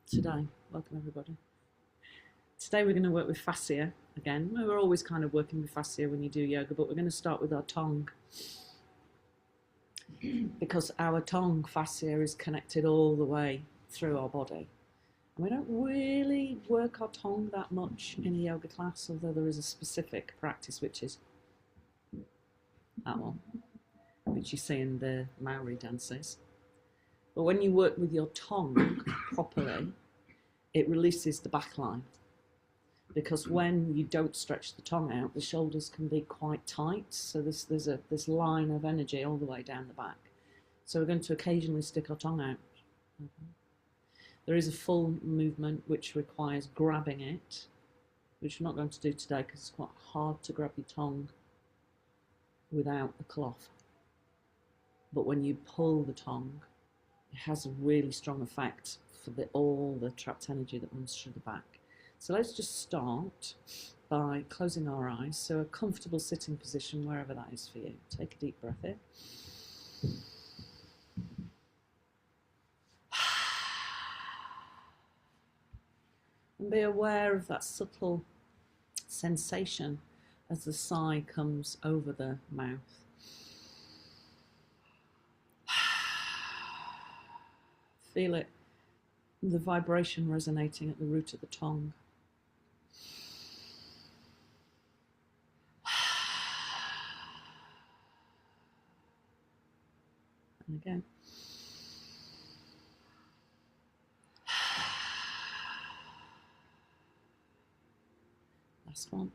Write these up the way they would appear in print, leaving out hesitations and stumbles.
today. Welcome everybody. Today we're going to work with fascia again. We're always kind of working with fascia when you do yoga, but we're going to start with our tongue. Because our tongue fascia is connected all the way through our body. And we don't really work our tongue that much in a yoga class, although there is a specific practice, which is that one, which you see in the Maori dances. But when you work with your tongue properly, it releases the back line. Because when you don't stretch the tongue out, the shoulders can be quite tight. So there's this line of energy all the way down the back. So we're going to occasionally stick our tongue out. There is a full movement which requires grabbing it, which we're not going to do today because it's quite hard to grab your tongue without a cloth. But when you pull the tongue, it has a really strong effect for all the trapped energy that runs through the back. So let's just start by closing our eyes. So a comfortable sitting position, wherever that is for you. Take a deep breath in. And be aware of that subtle sensation as the sigh comes over the mouth. Feel it, the vibration resonating at the root of the tongue. And again. Last one.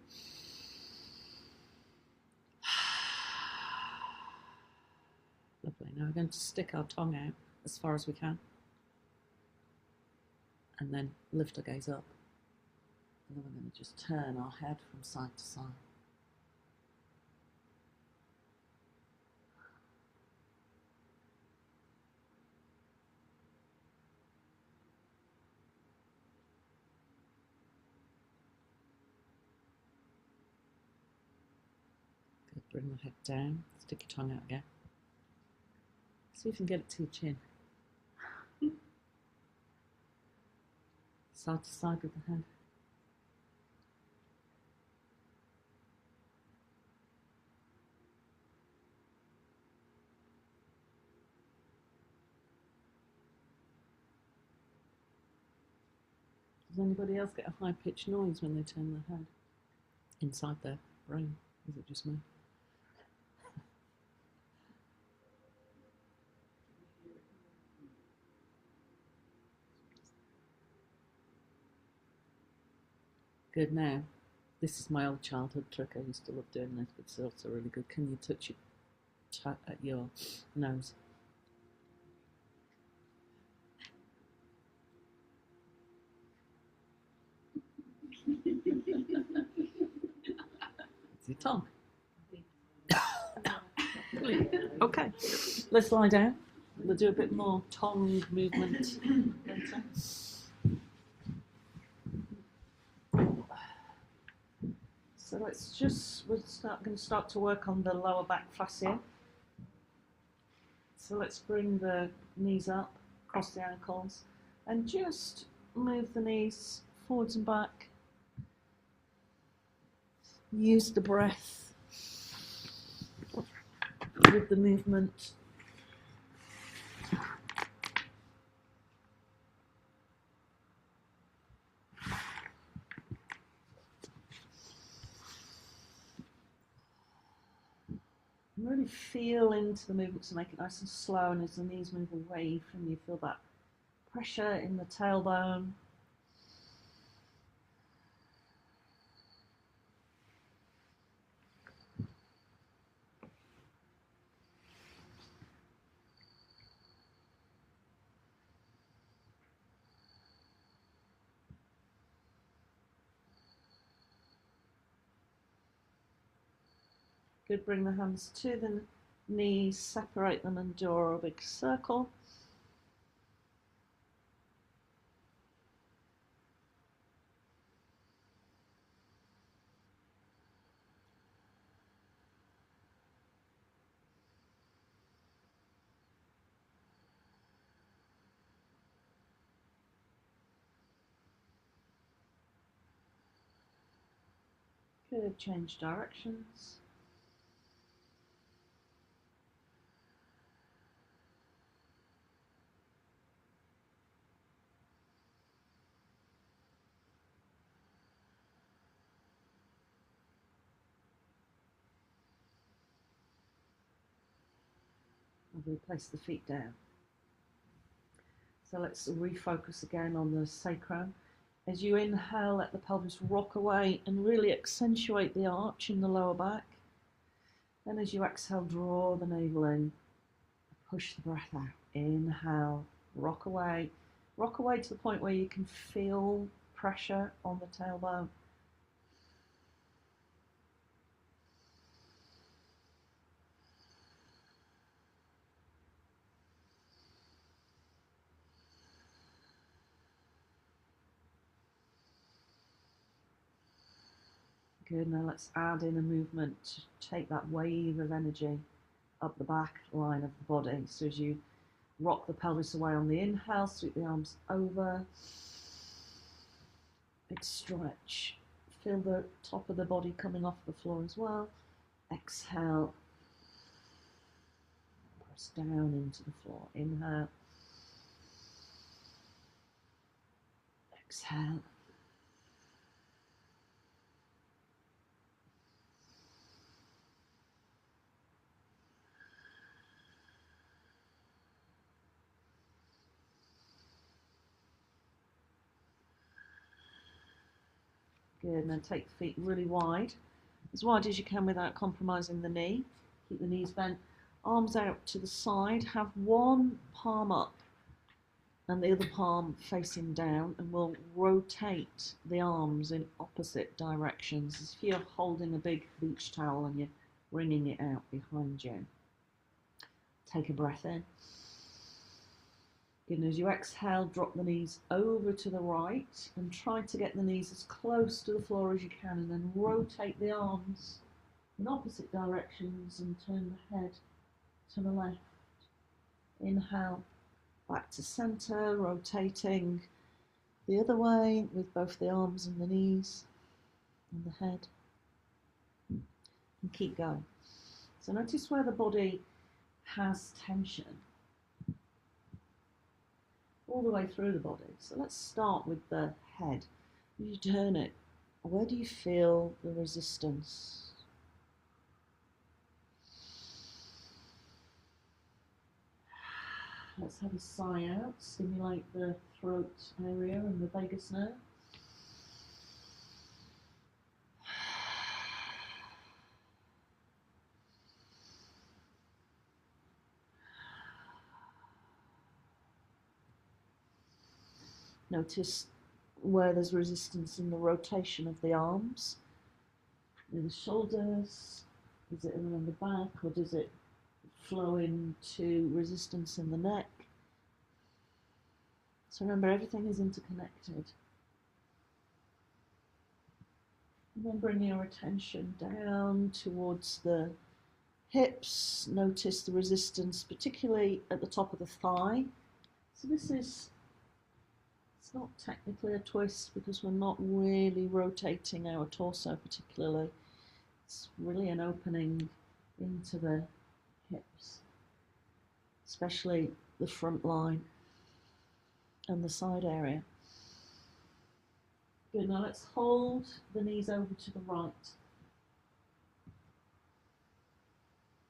Lovely. Now we're going to stick our tongue out as far as we can. And then lift our gaze up. And then we're going to just turn our head from side to side. Good. Bring the head down. Stick your tongue out again. See if you can get it to your chin. Side to side with the head. Does anybody else get a high-pitched noise when they turn their head inside their brain? Is it just me? Good. Now, this is my old childhood trick. I used to love doing this, but it's also really good. Can you touch at your nose? It's your tongue. Okay, let's lie down. We'll do a bit more tongue movement later. So we're going to start to work on the lower back fascia. So let's bring the knees up, cross the ankles, and just move the knees forwards and back. Use the breath with the movement. Really feel into the movement to make it nice and slow, and as the knees move away from you, feel that pressure in the tailbone. Good, bring the hands to the knees, separate them and draw a big circle. Good, change directions. And we place the feet down. So let's refocus again on the sacrum. As you inhale, let the pelvis rock away and really accentuate the arch in the lower back. Then as you exhale, draw the navel in, push the breath out. Inhale, rock away to the point where you can feel pressure on the tailbone. Good, now let's add in a movement to take that wave of energy up the back line of the body. So as you rock the pelvis away on the inhale, sweep the arms over, big stretch. Feel the top of the body coming off the floor as well. Exhale, press down into the floor. Inhale, exhale. Good, and then take the feet really wide as you can without compromising the knee. Keep the knees bent, arms out to the side, have one palm up and the other palm facing down, and we'll rotate the arms in opposite directions as if you're holding a big beach towel and you're wringing it out behind you. Take a breath in. And as you exhale, drop the knees over to the right and try to get the knees as close to the floor as you can, and then rotate the arms in opposite directions and turn the head to the left. Inhale, back to center, rotating the other way with both the arms and the knees and the head. And keep going. So notice where the body has tension all the way through the body. So let's start with the head. You turn it. Where do you feel the resistance? Let's have a sigh out. Stimulate the throat area and the vagus nerve. Notice where there's resistance in the rotation of the arms. In the shoulders, is it around the back, or does it flow into resistance in the neck? So remember, everything is interconnected. And then bring your attention down towards the hips. Notice the resistance, particularly at the top of the thigh. So this is, it's not technically a twist because we're not really rotating our torso particularly. It's really an opening into the hips, especially the front line and the side area. Good, now let's hold the knees over to the right.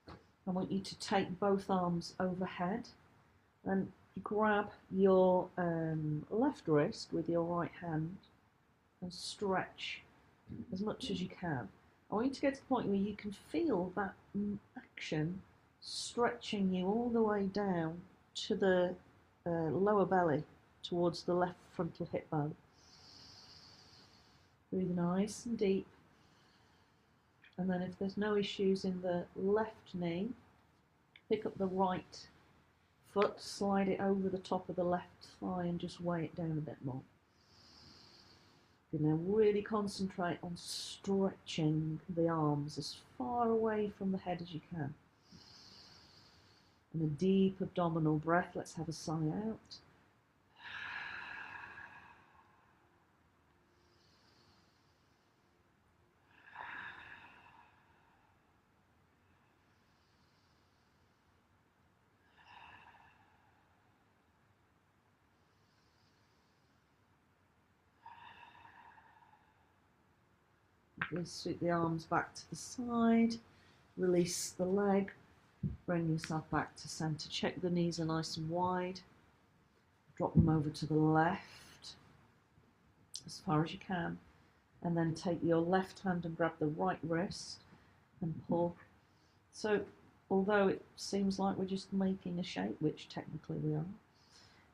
I want you to take both arms overhead and grab your left wrist with your right hand and stretch as much as you can. I want you to get to the point where you can feel that action stretching you all the way down to the lower belly towards the left frontal hip bone. Breathe nice and deep. And then if there's no issues in the left knee, pick up the right foot, slide it over the top of the left thigh and just weigh it down a bit more. Good, now really concentrate on stretching the arms as far away from the head as you can. And a deep abdominal breath. Let's have a sigh out. Please sweep the arms back to the side, release the leg, bring yourself back to centre. Check the knees are nice and wide. Drop them over to the left as far as you can, and then take your left hand and grab the right wrist and pull. So although it seems like we're just making a shape, which technically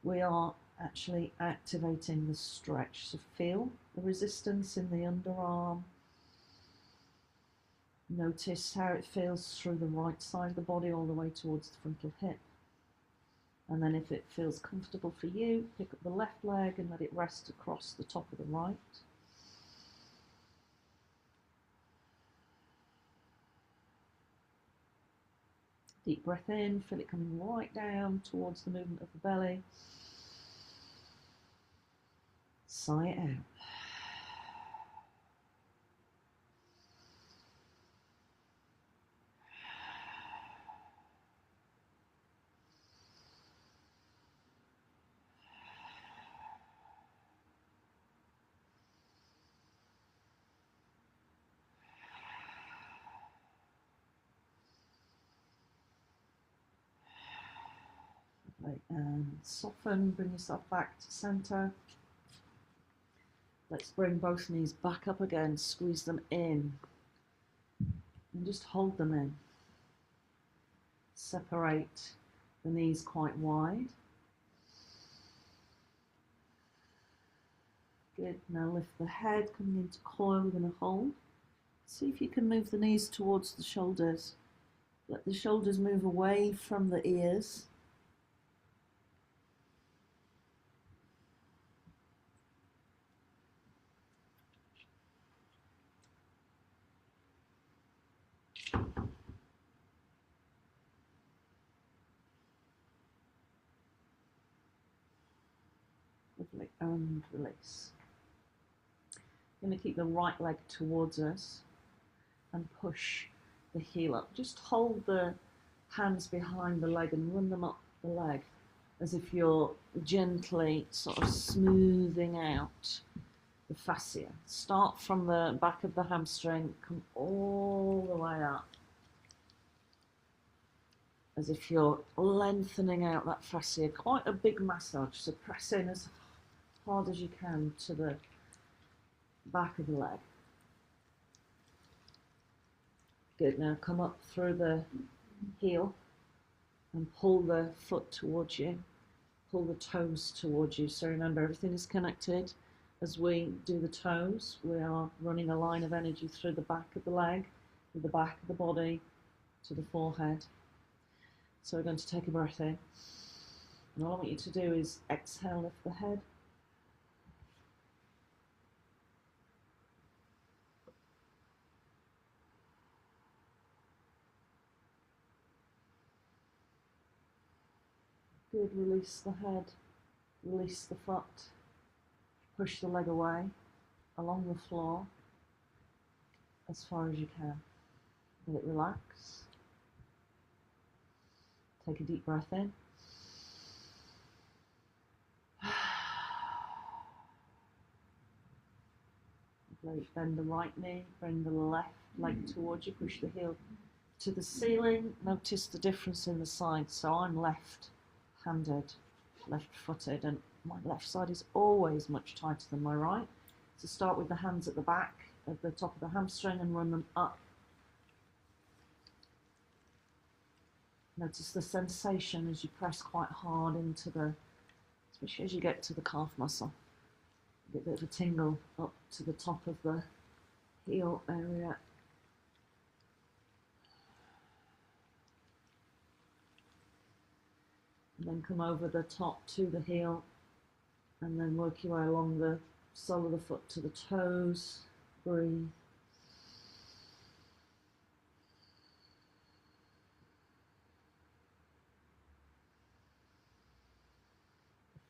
we are actually activating the stretch. So feel the resistance in the underarm. Notice how it feels through the right side of the body all the way towards the frontal hip. And then if it feels comfortable for you, pick up the left leg and let it rest across the top of the right. Deep breath in, feel it coming right down towards the movement of the belly. Sigh it out. And soften, bring yourself back to center. Let's bring both knees back up again, squeeze them in, and just hold them in. Separate the knees quite wide. Good, now lift the head, coming into coil, we're going to hold. See if you can move the knees towards the shoulders. Let the shoulders move away from the ears. Lovely, and release. Going to keep the right leg towards us and push the heel up. Just hold the hands behind the leg and run them up the leg as if you're gently sort of smoothing out the fascia. Start from the back of the hamstring, come all the way up as if you're lengthening out that fascia. Quite a big massage, so press in as hard as you can to the back of the leg. Good, now come up through the heel and pull the foot towards you, pull the toes towards you. So remember, everything is connected. As we do the toes, we are running a line of energy through the back of the leg, through the back of the body, to the forehead. So we're going to take a breath in. And all I want you to do is exhale, lift the head. Good, release the head, release the foot, push the leg away along the floor as far as you can. Let it relax. Take a deep breath in. Bend the right knee, bring the left leg towards you, push the heel to the ceiling. Notice the difference in the sides. So I'm left-handed, left-footed, and my left side is always much tighter than my right. So start with the hands at the back, at the top of the hamstring, and run them up. Notice the sensation as you press quite hard into the, especially as you get to the calf muscle. Get a bit of a tingle up to the top of the heel area. And then come over the top to the heel, and then work your way along the sole of the foot to the toes. Breathe.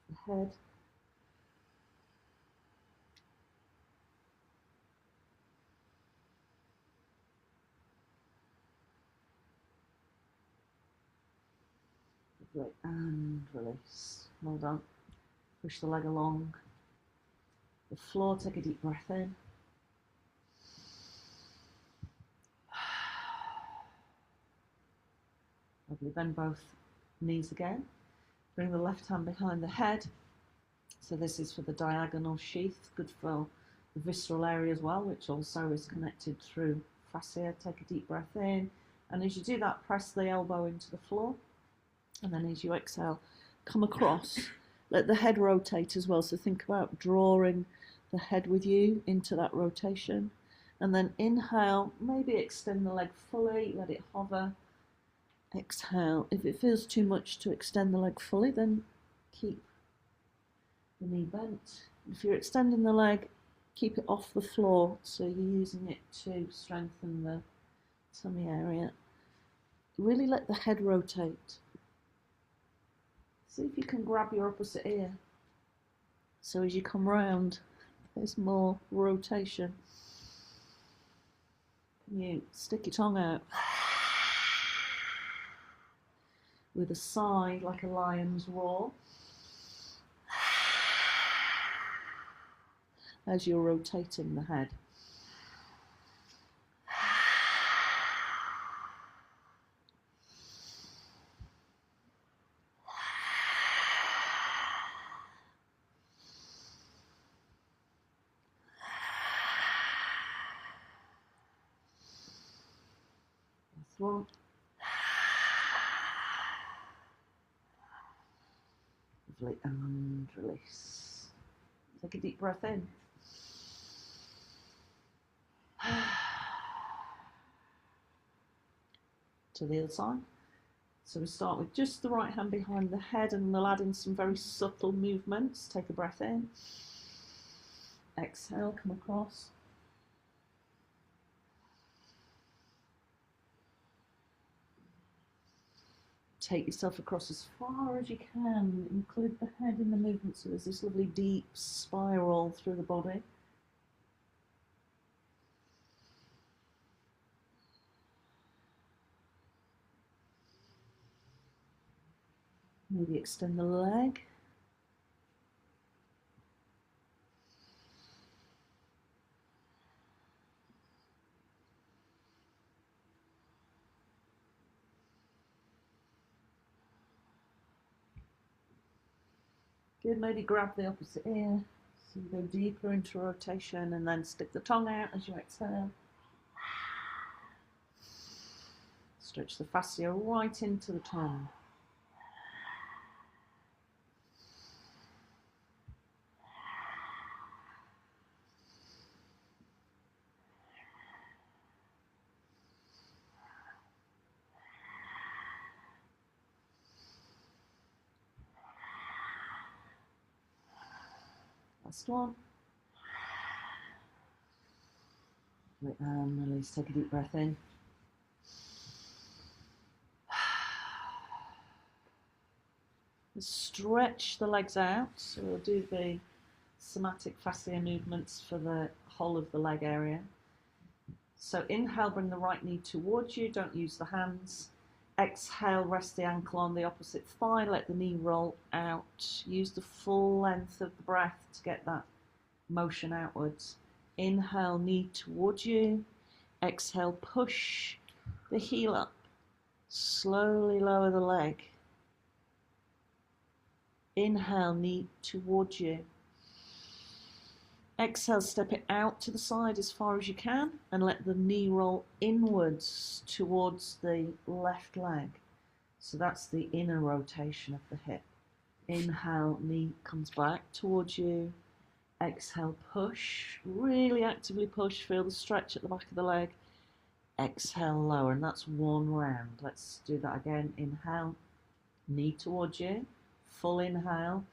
The head. And release. Well done. Push the leg along the floor. Take a deep breath in. Lovely, bend both knees again. Bring the left hand behind the head. So this is for the diagonal sheath, good for the visceral area as well, which also is connected through fascia. Take a deep breath in, and as you do that, press the elbow into the floor, and then as you exhale, come across. Let the head rotate as well, so think about drawing the head with you into that rotation, and then inhale, maybe extend the leg fully, let it hover. Exhale. If it feels too much to extend the leg fully, then keep the knee bent. If you're extending the leg, keep it off the floor, so you're using it to strengthen the tummy area. Really let the head rotate. See if you can grab your opposite ear. So as you come round, there's more rotation. Can you stick your tongue out? With a sigh like a lion's roar. As you're rotating the head. Last one. Lovely, and release. Take a deep breath in. To the other side. So we start with just the right hand behind the head, and we'll add in some very subtle movements. Take a breath in. Exhale, come across. Take yourself across as far as you can. Include the head in the movement, so there's this lovely deep spiral through the body. Maybe extend the leg. Good, maybe grab the opposite ear. So you go deeper into rotation, and then stick the tongue out as you exhale. Stretch the fascia right into the tongue. Last one. And release, take a deep breath in. Stretch the legs out, so we'll do the somatic fascia movements for the whole of the leg area. So inhale, bring the right knee towards you, don't use the hands. Exhale, rest the ankle on the opposite thigh, let the knee roll out. Use the full length of the breath to get that motion outwards. Inhale, knee towards you. Exhale, push the heel up. Slowly lower the leg. Inhale, knee towards you. Exhale, step it out to the side as far as you can and let the knee roll inwards towards the left leg. So that's the inner rotation of the hip. Inhale, knee comes back towards you. Exhale, push. Really actively push. Feel the stretch at the back of the leg. Exhale, lower, and that's one round. Let's do that again. Inhale, knee towards you. Full inhale.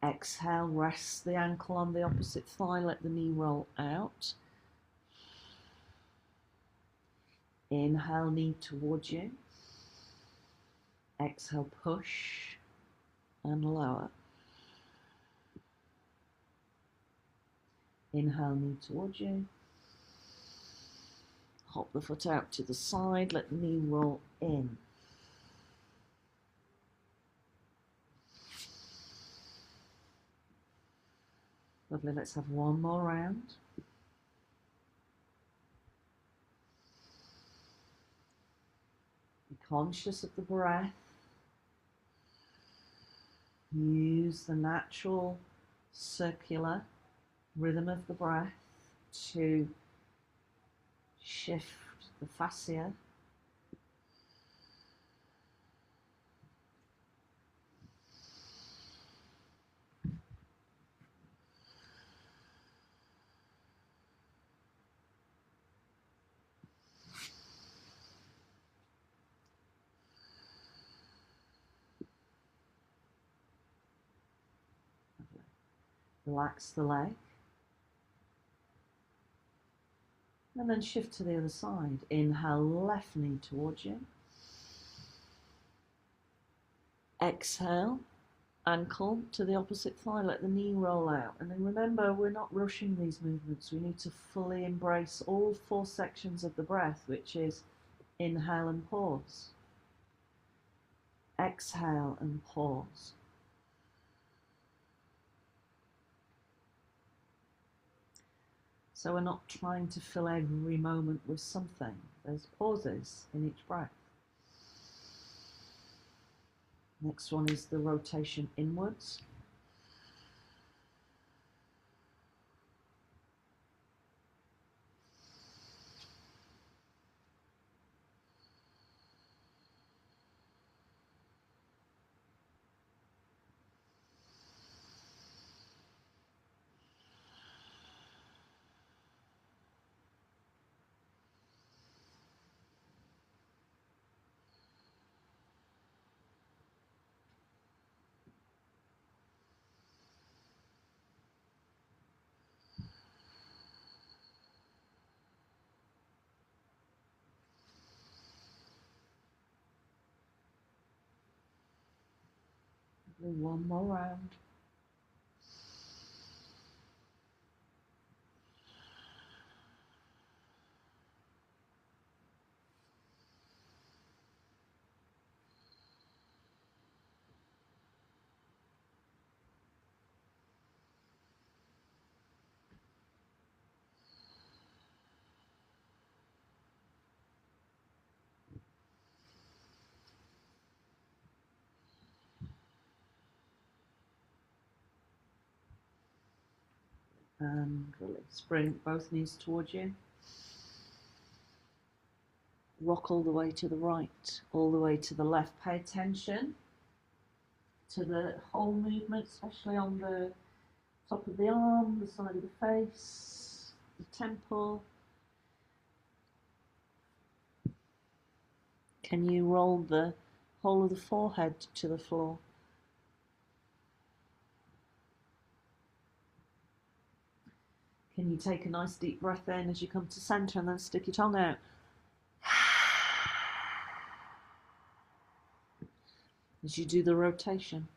Exhale, rest the ankle on the opposite thigh, let the knee roll out. Inhale, knee towards you. Exhale, push and lower. Inhale, knee towards you. Hop the foot out to the side, let the knee roll in. Lovely, let's have one more round. Conscious of the breath. Use the natural circular rhythm of the breath to shift the fascia. Relax the leg. And then shift to the other side. Inhale, left knee towards you. Exhale, ankle to the opposite thigh. Let the knee roll out. And then remember, we're not rushing these movements. We need to fully embrace all 4 sections of the breath, which is inhale and pause. Exhale and pause. So we're not trying to fill every moment with something. There's pauses in each breath. Next one is the rotation inwards. One more round. And release. Bring both knees towards you. Rock all the way to the right, all the way to the left. Pay attention to the whole movement, especially on the top of the arm, the side of the face, the temple. Can you roll the whole of the forehead to the floor? Can you take a nice deep breath in as you come to center and then stick your tongue out? As you do the rotation.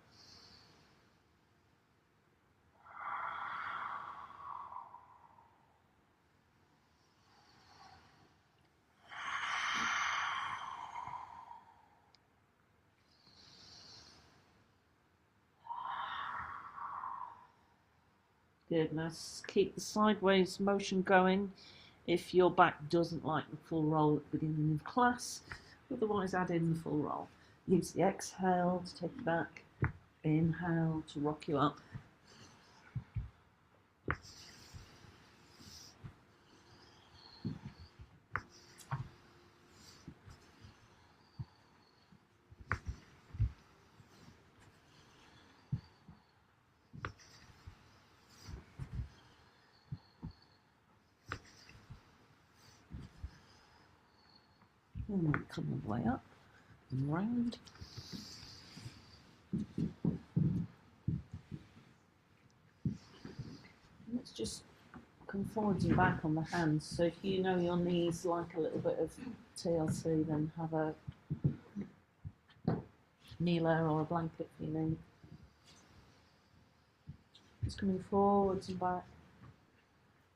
Good. Now keep the sideways motion going if your back doesn't like the full roll at the beginning of class. Otherwise, add in the full roll. Use the exhale to take you back. Inhale to rock you up. And then come all the way up and round. Let's just come forwards and back on the hands. So if you know your knees like a little bit of TLC, then have a kneeler or a blanket for your knee. Just coming forwards and back,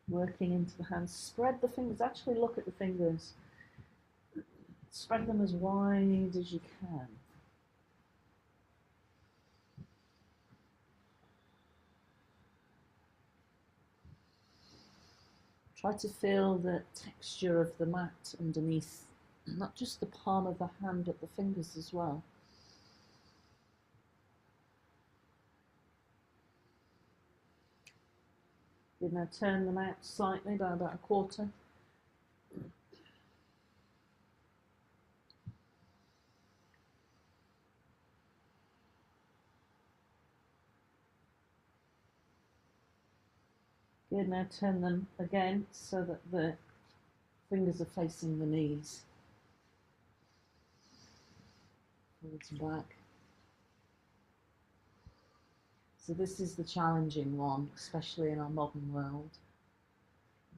working into the hands. Spread the fingers, actually look at the fingers. Spread them as wide as you can. Try to feel the texture of the mat underneath not just the palm of the hand, but the fingers as well. Good, now turn them out slightly by about a quarter. Good, now turn them again so that the fingers are facing the knees. Forwards and back. So this is the challenging one, especially in our modern world,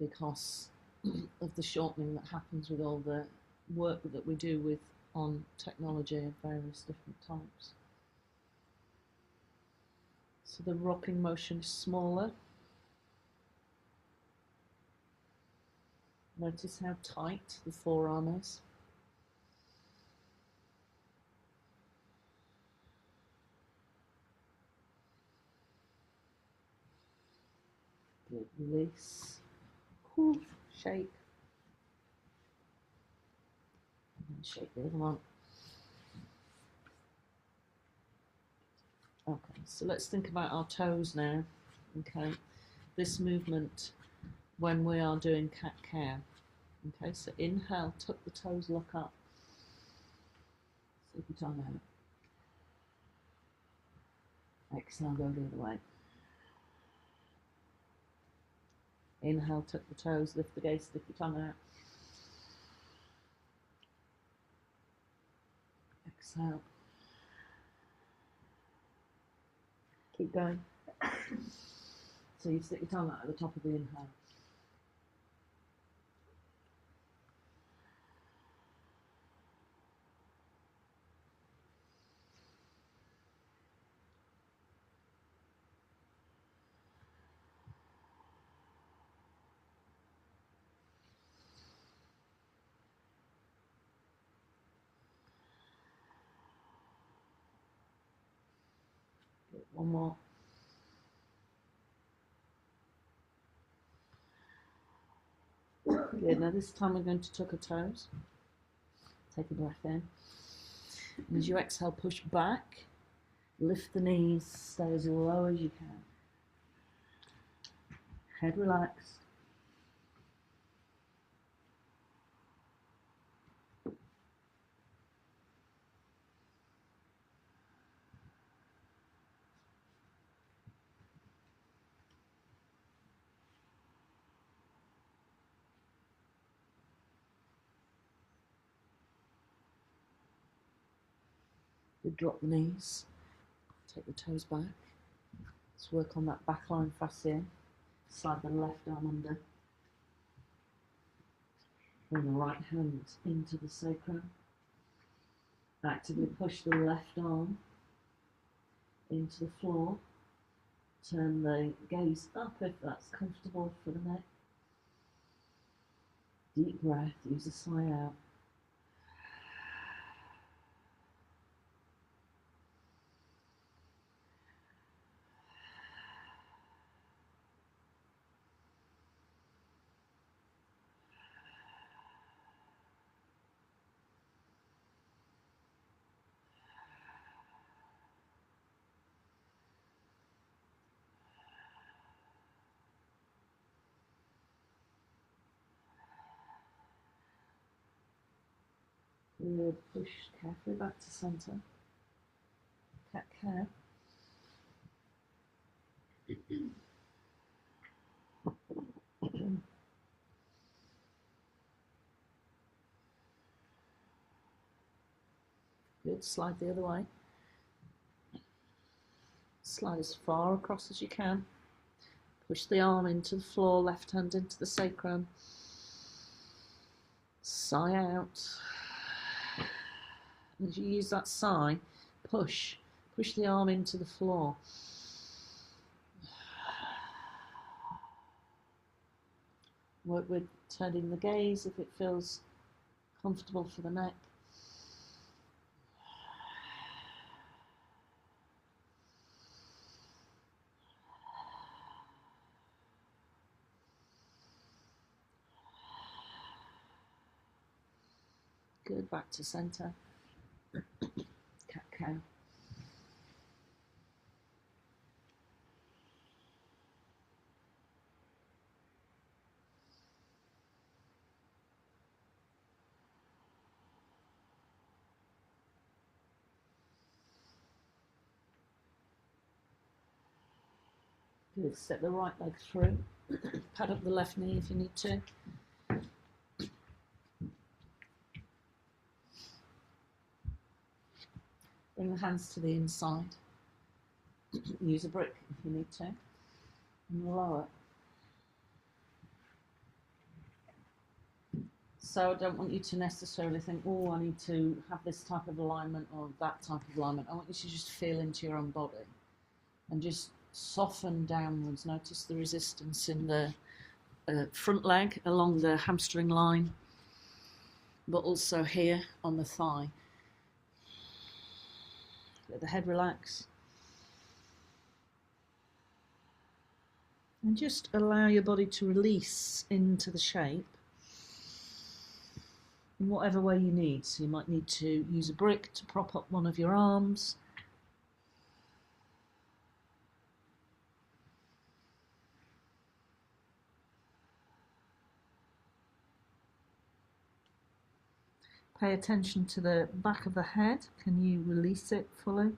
because of the shortening that happens with all the work that we do with on technology of various different types. So the rocking motion is smaller. Notice how tight the forearm is. Good, release. Whew. Shake. And then shake the other one. Okay, so let's think about our toes now. Okay, this movement when we are doing cat-cow. Okay, so inhale, tuck the toes, look up. Slip your tongue out. Exhale, go the other way. Inhale, tuck the toes, lift the gaze, slip your tongue out. Exhale. Keep going. So you stick your tongue out at the top of the inhale. Good. One more. Good. Now this time we're going to tuck our toes. Take a breath in. And as you exhale, push back. Lift the knees. Stay as low as you can. Head relaxed. Drop the knees. Take the toes back. Let's work on that backline fascia. Slide the left arm under. Bring the right hand into the sacrum. Actively push the left arm into the floor. Turn the gaze up if that's comfortable for the neck. Deep breath, use a sigh out. Good. Push carefully back to centre. Cat-cow. Good. Slide the other way. Slide as far across as you can. Push the arm into the floor, left hand into the sacrum. Sigh out. And as you use that sigh, push the arm into the floor. Work with turning the gaze if it feels comfortable for the neck. Good, back to centre. Cat-cow. Good, step the right leg through. Pad up the left knee if you need to. Bring the hands to the inside. Use a brick if you need to. And lower. So I don't want you to necessarily think, oh, I need to have this type of alignment or that type of alignment. I want you to just feel into your own body and just soften downwards. Notice the resistance in the front leg along the hamstring line, but also here on the thigh. Let the head relax. And just allow your body to release into the shape in whatever way you need. So you might need to use a brick to prop up one of your arms. Pay attention to the back of the head. Can you release it fully?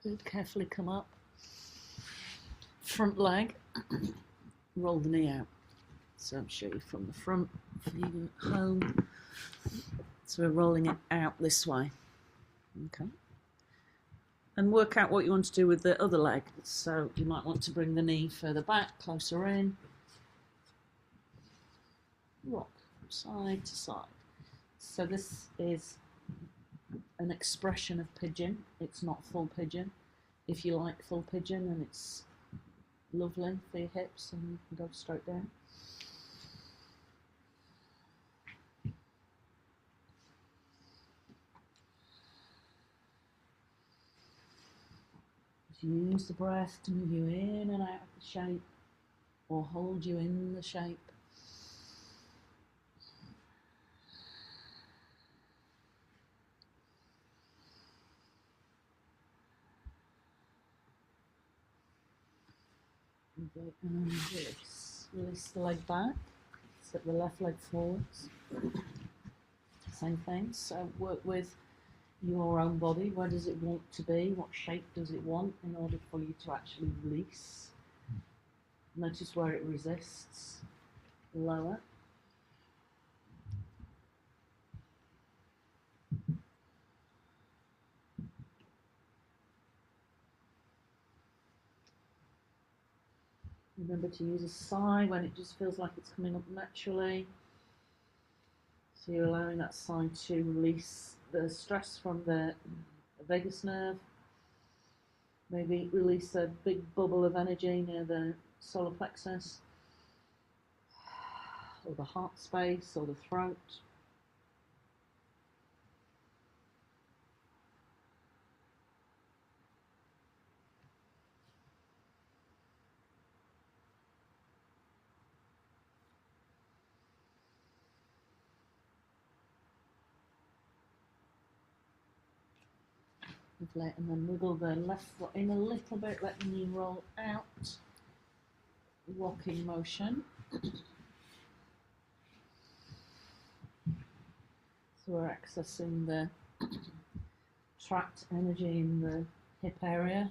Good, carefully come up. Front leg, roll the knee out. So I'll show you from the front for you at home. So we're rolling it out this way. Okay. And work out what you want to do with the other leg. So you might want to bring the knee further back, closer in. Rock from side to side. So this is an expression of pigeon. It's not full pigeon. If you like full pigeon, and it's lovely for your hips, and you can go straight down. Use the breath to move you in and out of the shape, or hold you in the shape. Okay, and release. Release the leg back. Step the left leg forwards. Same thing. So work with your own body. Where does it want to be? What shape does it want in order for you to actually release? Notice where it resists. Lower. Remember to use a sigh when it just feels like it's coming up naturally. So you're allowing that sigh to release the stress from the vagus nerve. Maybe release a big bubble of energy near the solar plexus, or the heart space, or the throat. Lovely. And then wiggle the left foot in a little bit, let the knee roll out. Rocking motion. So we're accessing the trapped energy in the hip area.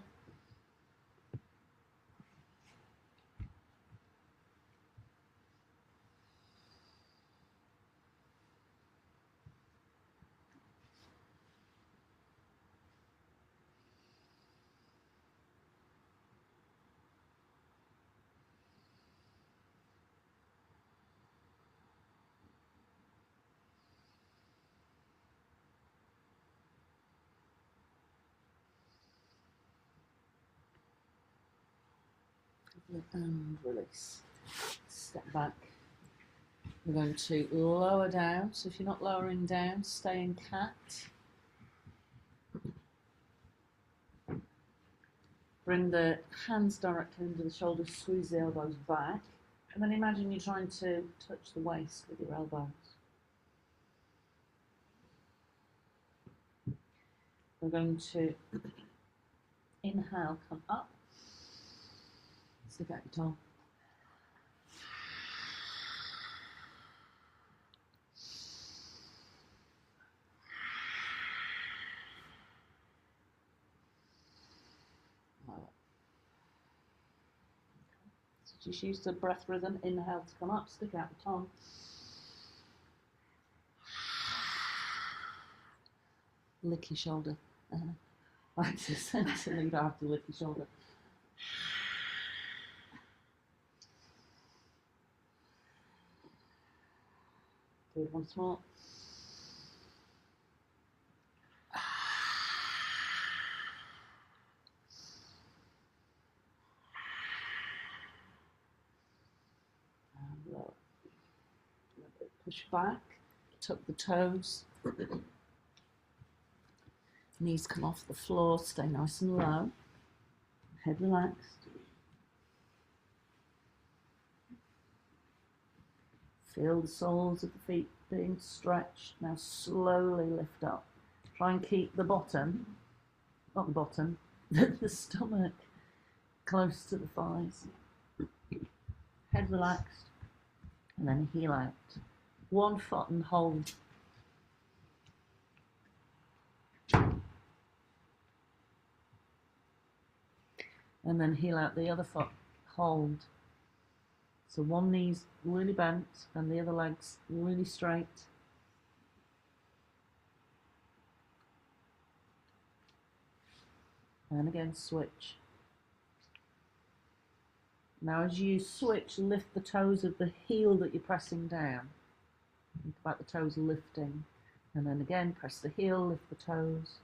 And release. Step back. We're going to lower down. So if you're not lowering down, stay in cat. Bring the hands directly under the shoulders, squeeze the elbows back. And then imagine you're trying to touch the waist with your elbows. We're going to inhale, come up. Stick out your tongue. So just use the breath rhythm. Inhale to come up, stick out the tongue. Lick your shoulder. Back to the centre, you don't have to lick your shoulder. Do it once more. And lower. Push back, tuck the toes. Knees come off the floor, stay nice and low. Head relaxed. Feel the soles of the feet being stretched. Now slowly lift up. Try and keep the bottom, not the bottom, the stomach close to the thighs. Head relaxed. And then heel out. 1 foot and hold. And then heel out the other foot, hold. So one knee's really bent and the other leg's really straight. And again, switch. Now as you switch, lift the toes of the heel that you're pressing down. Think about the toes lifting. And then again, press the heel, lift the toes.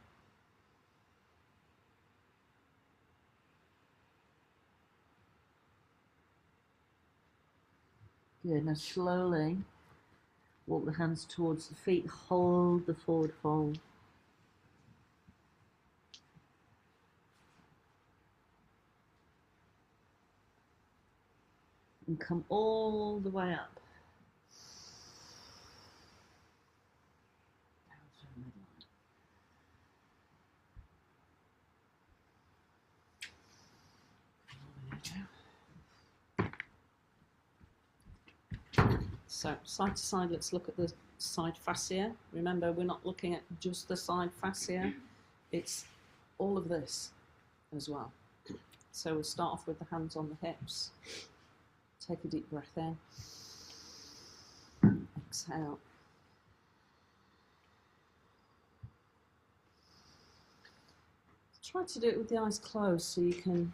Good, now slowly walk the hands towards the feet, hold the forward fold. And come all the way up. Down through the midline. So side to side, let's look at the side fascia. Remember, we're not looking at just the side fascia, it's all of this as well. So we'll start off with the hands on the hips. Take a deep breath in. Exhale. Try to do it with the eyes closed so you can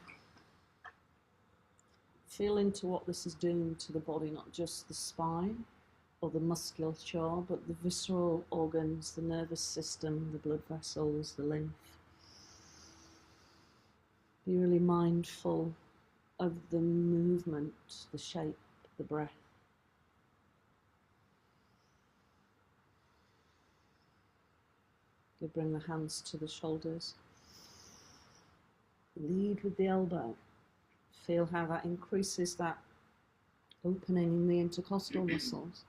feel into what this is doing to the body, not just the spine or the musculature, but the visceral organs, the nervous system, the blood vessels, the lymph. Be really mindful of the movement, the shape, the breath. You bring the hands to the shoulders. Lead with the elbow. Feel how that increases that opening in the intercostal muscles.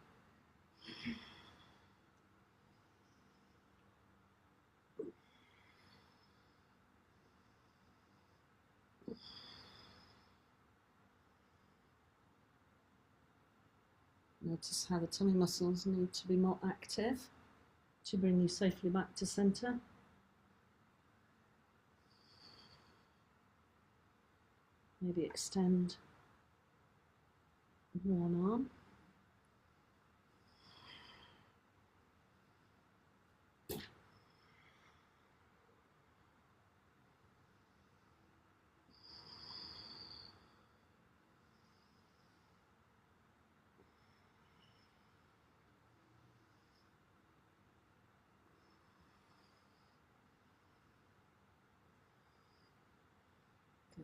Notice how the tummy muscles need to be more active to bring you safely back to center. Maybe extend one arm.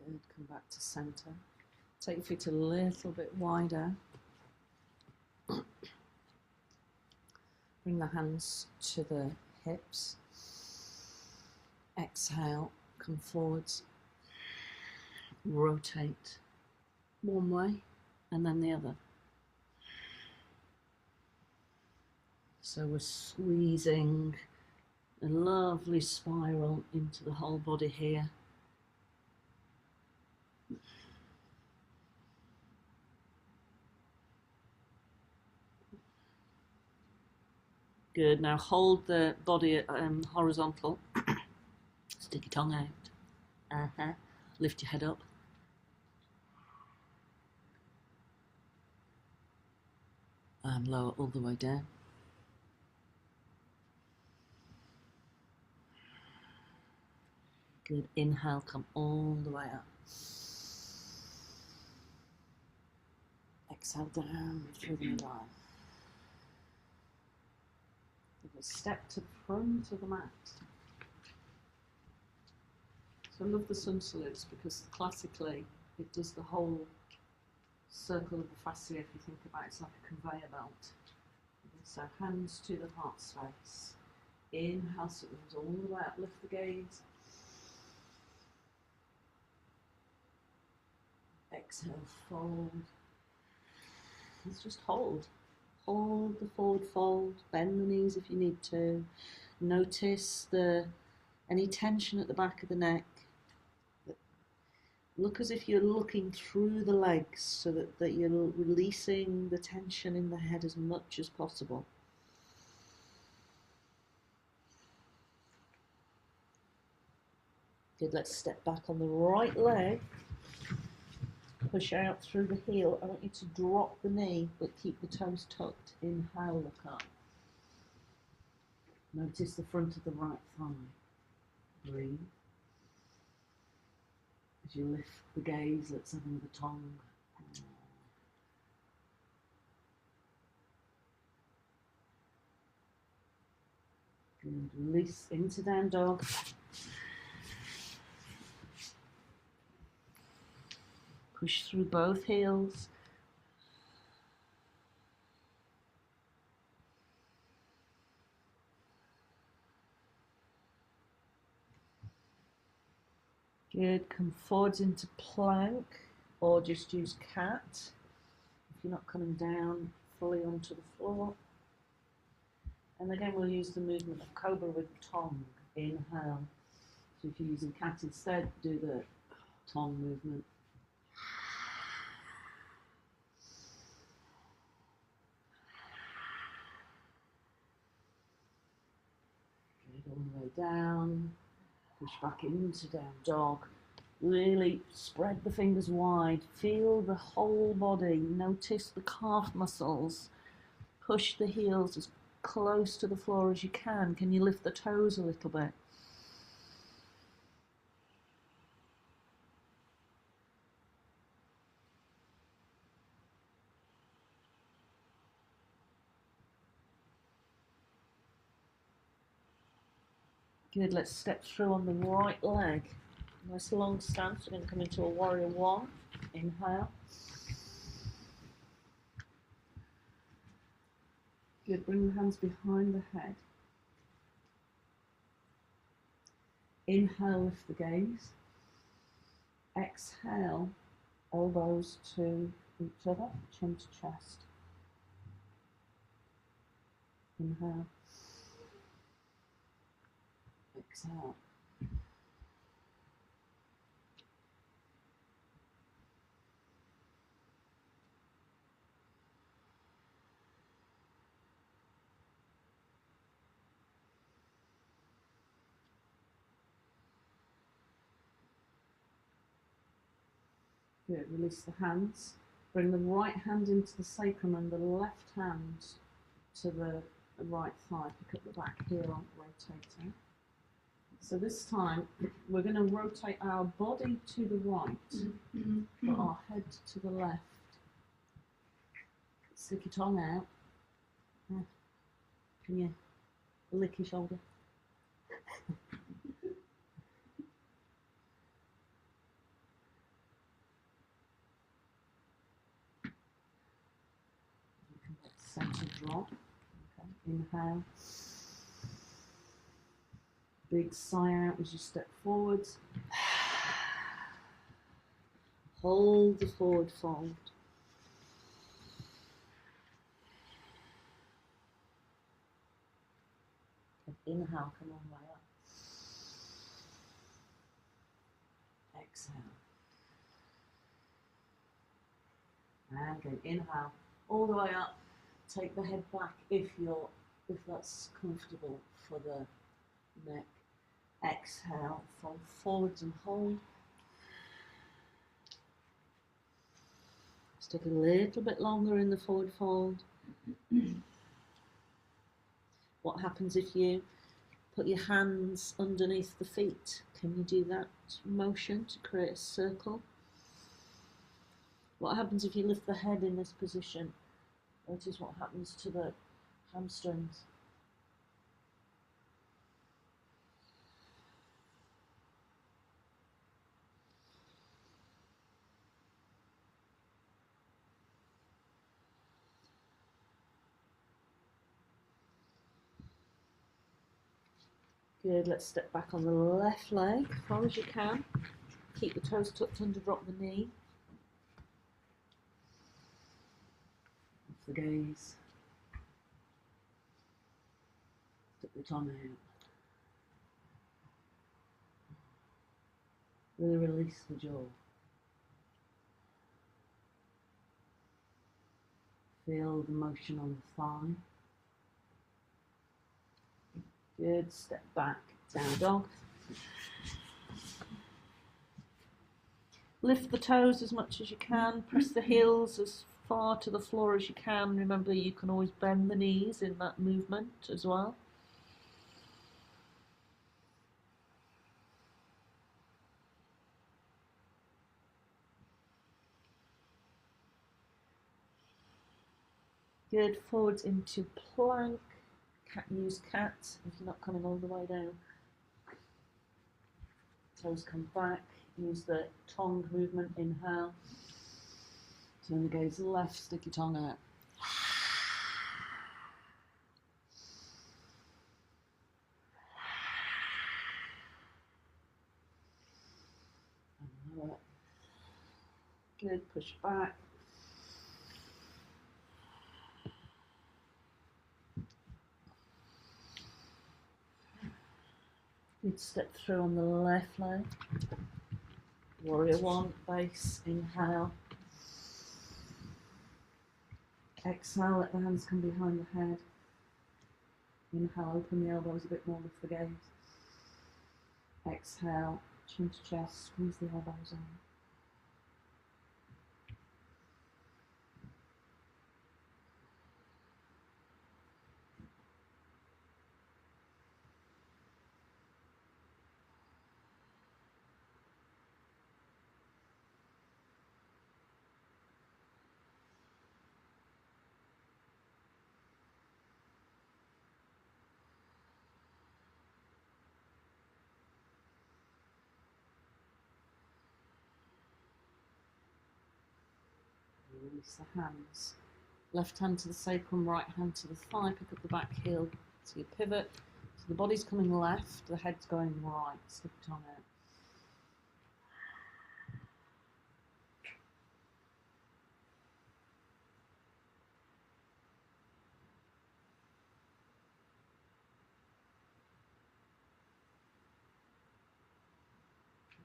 Good, come back to center. Take your feet a little bit wider. Bring the hands to the hips. Exhale, come forwards. Rotate one way and then the other. So we're squeezing a lovely spiral into the whole body here. Good, now hold the body horizontal. Stick your tongue out. Lift your head up. And lower all the way down. Good, inhale, come all the way up. Exhale down through the midline. Give a step to the front of the mat. So I love the sun salutes because classically it does the whole circle of the fascia. If you think about it, it's like a conveyor belt. So hands to the heart space. Inhale, so it goes all the way up, lift the gaze. Exhale, fold. Let's just hold. Hold the forward fold, bend the knees if you need to. Notice any tension at the back of the neck. Look as if you're looking through the legs so that you're releasing the tension in the head as much as possible. Good, let's step back on the right leg. Push out through the heel. I want you to drop the knee but keep the toes tucked. Inhale, look up. Notice the front of the right thigh. Breathe. As you lift the gaze, let's have another tongue. Good. Release into down dog. Push through both heels. Good, come forwards into plank or just use cat if you're not coming down fully onto the floor. And again we'll use the movement of cobra with the tongue. Inhale. So if you're using cat instead, do the tongue movement. Good, all the way down. Push back into down dog. Really spread the fingers wide. Feel the whole body. Notice the calf muscles. Push the heels as close to the floor as you can. Can you lift the toes a little bit? Good, let's step through on the right leg. Nice long stance. We're going to come into a warrior one. Inhale. Good, bring the hands behind the head. Inhale, lift the gaze. Exhale, elbows to each other, chin to chest. Inhale. Exhale. Good, release the hands. Bring the right hand into the sacrum and the left hand to the right thigh. Pick up the back heel, rotate it. So this time we're going to rotate our body to the right, but our head to the left. Stick your tongue out. Can you lick your shoulder? Center drop. Okay. Inhale. Big sigh out as you step forwards. Hold the forward fold. And inhale, come on way up. Exhale. And again, inhale, all the way up. Take the head back if that's comfortable for the neck. Exhale, fold forwards and hold. Stick a little bit longer in the forward fold. What happens if you put your hands underneath the feet? Can you do that motion to create a circle? What happens if you lift the head in this position? Notice what happens to the hamstrings. Good, let's step back on the left leg as far as you can. Keep the toes tucked under, drop the knee. Off the gaze. Stick the tongue out. Really release the jaw. Feel the motion on the thigh. Good, step back, down dog. Lift the toes as much as you can, press the heels as far to the floor as you can. Remember, you can always bend the knees in that movement as well. Good, forwards into plank. Use cat if you're not coming all the way down. Toes come back. Use the tongue movement. Inhale. Turn the gaze left. Stick your tongue out. And lower. Good. Push back. Good, step through on the left leg. Warrior one, base, inhale. Exhale, let the hands come behind the head. Inhale, open the elbows a bit more, lift the gaze. Exhale, chin to chest, squeeze the elbows in. Release the hands. Left hand to the sacrum, right hand to the thigh. Pick up the back heel to your pivot. So the body's coming left, the head's going right. Stick your tongue out.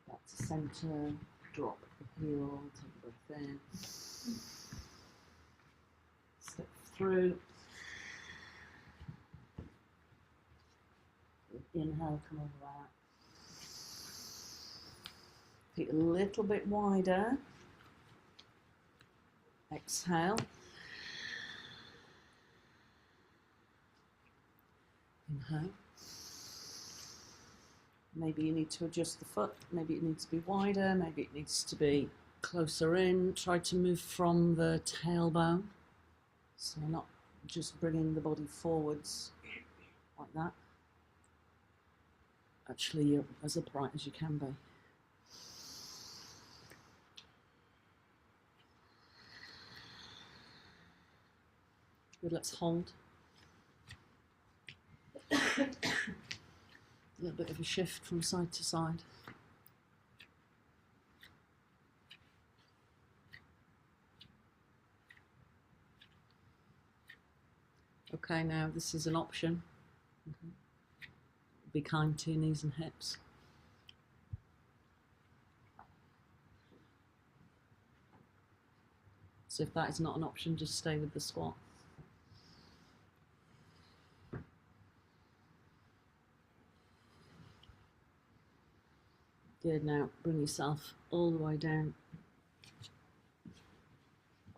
Back to centre. Drop the heel. Take a breath in. Step through. Inhale, come over that. Feet a little bit wider. Exhale. Inhale. Maybe you need to adjust the foot. Maybe it needs to be wider. Maybe it needs to be closer in. Try to move from the tailbone. So not just bringing the body forwards like that. Actually, you're as upright as you can be. Good, let's hold. A little bit of a shift from side to side. Okay, now this is an option. Okay. Be kind to your knees and hips. So if that is not an option, just stay with the squat. Good, now bring yourself all the way down.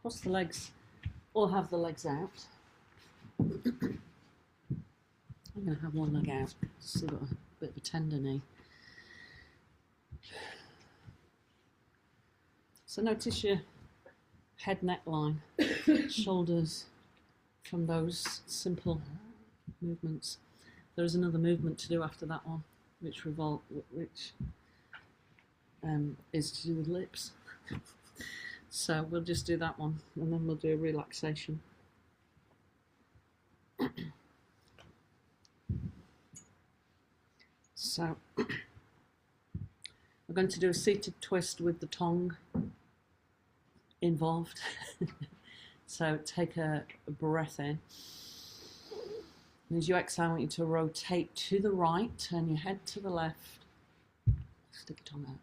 Cross the legs, or have the legs out. I'm going to have one leg out, so I've got a bit of a tender knee. So notice your head neckline, shoulders from those simple movements. There is another movement to do after that one, which is to do with lips. So we'll just do that one, and then we'll do a relaxation. So we're going to do a seated twist with the tongue involved. So take a breath in. And as you exhale, I want you to rotate to the right, turn your head to the left, stick your tongue out.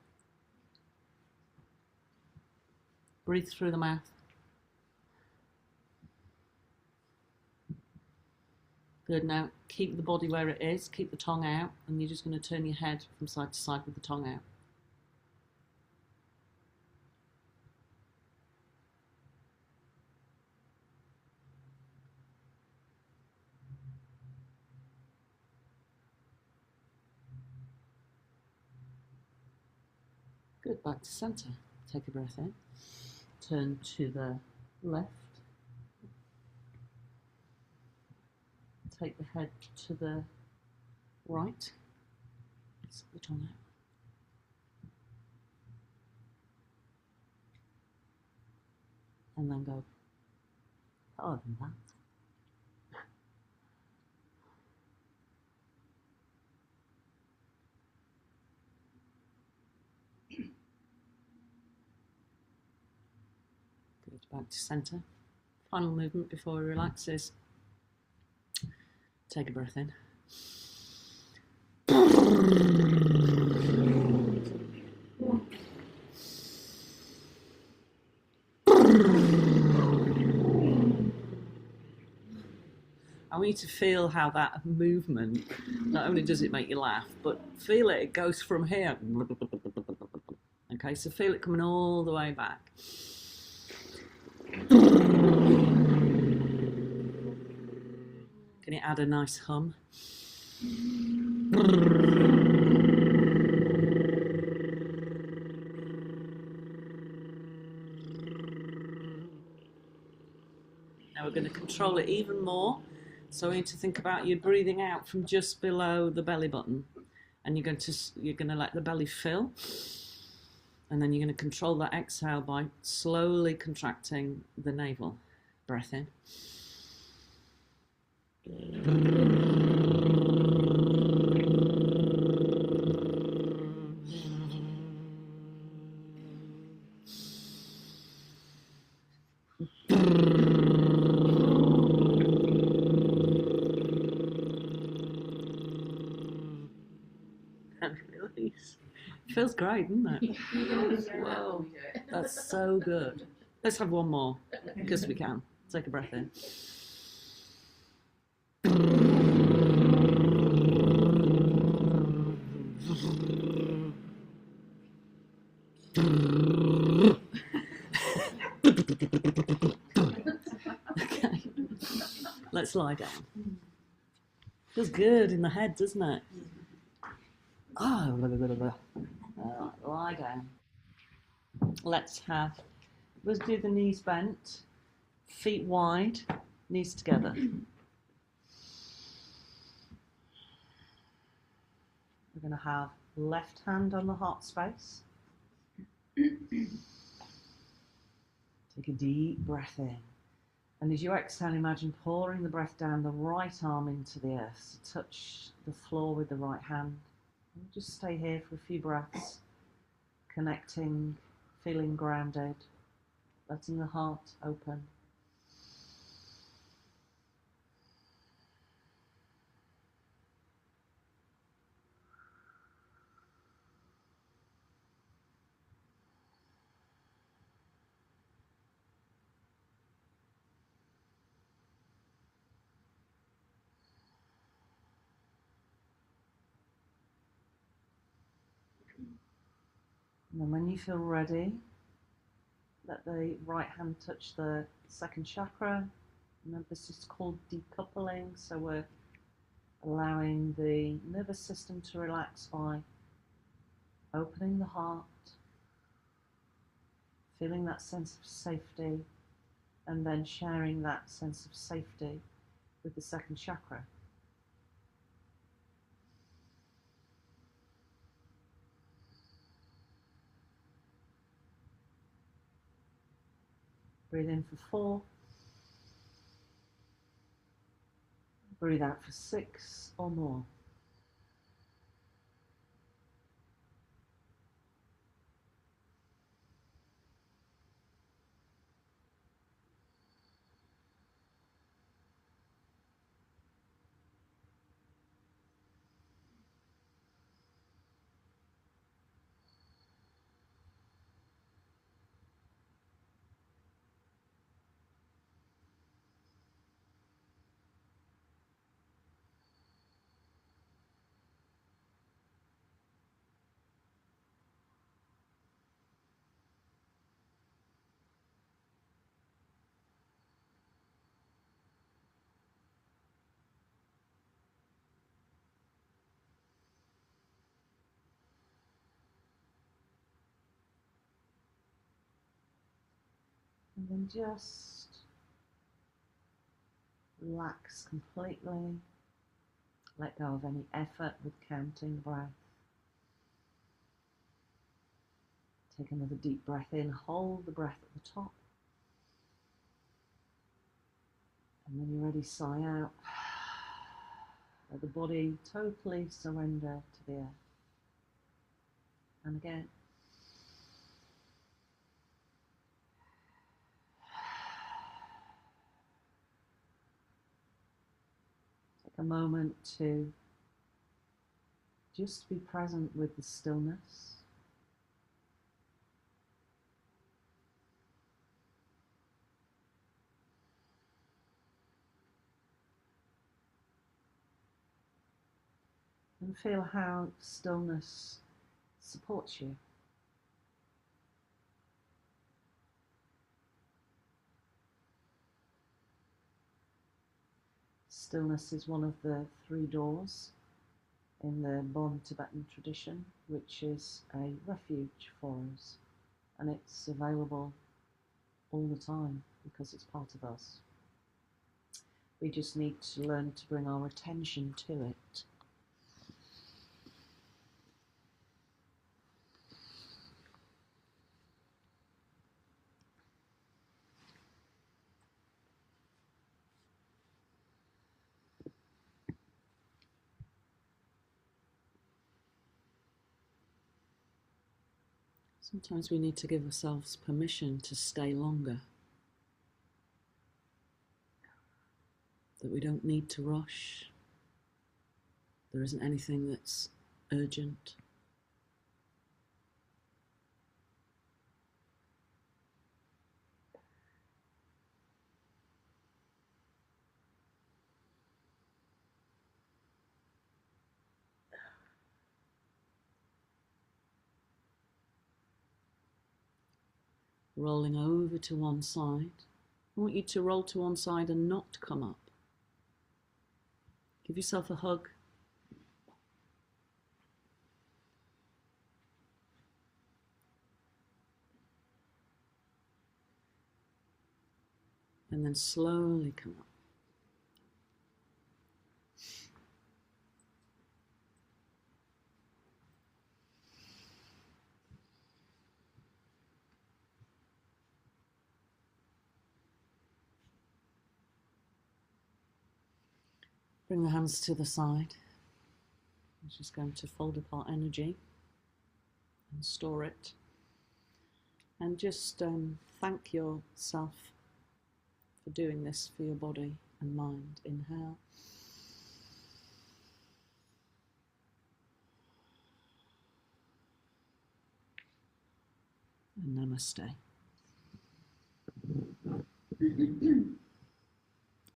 Breathe through the mouth. Good, now keep the body where it is, keep the tongue out, and you're just going to turn your head from side to side with the tongue out. Good, back to centre. Take a breath in. Turn to the left. Take the head to the right. Stick the tongue out. And then go harder than that. Good, back to centre. Final movement before we relax is take a breath in. I want you to feel how that movement, not only does it make you laugh, but feel it, it goes from here. Okay, so feel it coming all the way back. Can you add a nice hum? Now we're going to control it even more. So we need to think about you breathing out from just below the belly button, and you're going to let the belly fill, and then you're going to control that exhale by slowly contracting the navel. Breath in. And release. Feels great, doesn't it? Whoa, that's so good. Let's have one more, because we can. Take a breath in. Okay, let's lie down. Feels good in the head, doesn't it? Oh, lie down. Let's do the knees bent, feet wide, knees together. We're going to have left hand on the heart space. Take a deep breath in And as you exhale, imagine pouring the breath down the right arm into the earth. So touch the floor with the right hand. And just stay here for a few breaths, connecting, feeling grounded, letting the heart open. And then when you feel ready, let the right hand touch the second chakra. Remember, this is called decoupling, so we're allowing the nervous system to relax by opening the heart, feeling that sense of safety, and then sharing that sense of safety with the second chakra. Breathe in for 4. Breathe out for 6 or more. And then just relax completely. Let go of any effort with counting the breath. Take another deep breath in, hold the breath at the top. And when you're ready, sigh out. Let the body totally surrender to the earth. And again. Take a moment to just be present with the stillness. And feel how stillness supports you. Stillness is one of the 3 doors in the Bon Tibetan tradition, which is a refuge for us. And it's available all the time because it's part of us. We just need to learn to bring our attention to it. Sometimes we need to give ourselves permission to stay longer. That we don't need to rush. There isn't anything that's urgent. Rolling over to one side. I want you to roll to one side and not come up. Give yourself a hug. And then slowly come up. Bring the hands to the side. I'm just going to fold apart energy and store it. And just thank yourself for doing this for your body and mind. Inhale. And namaste.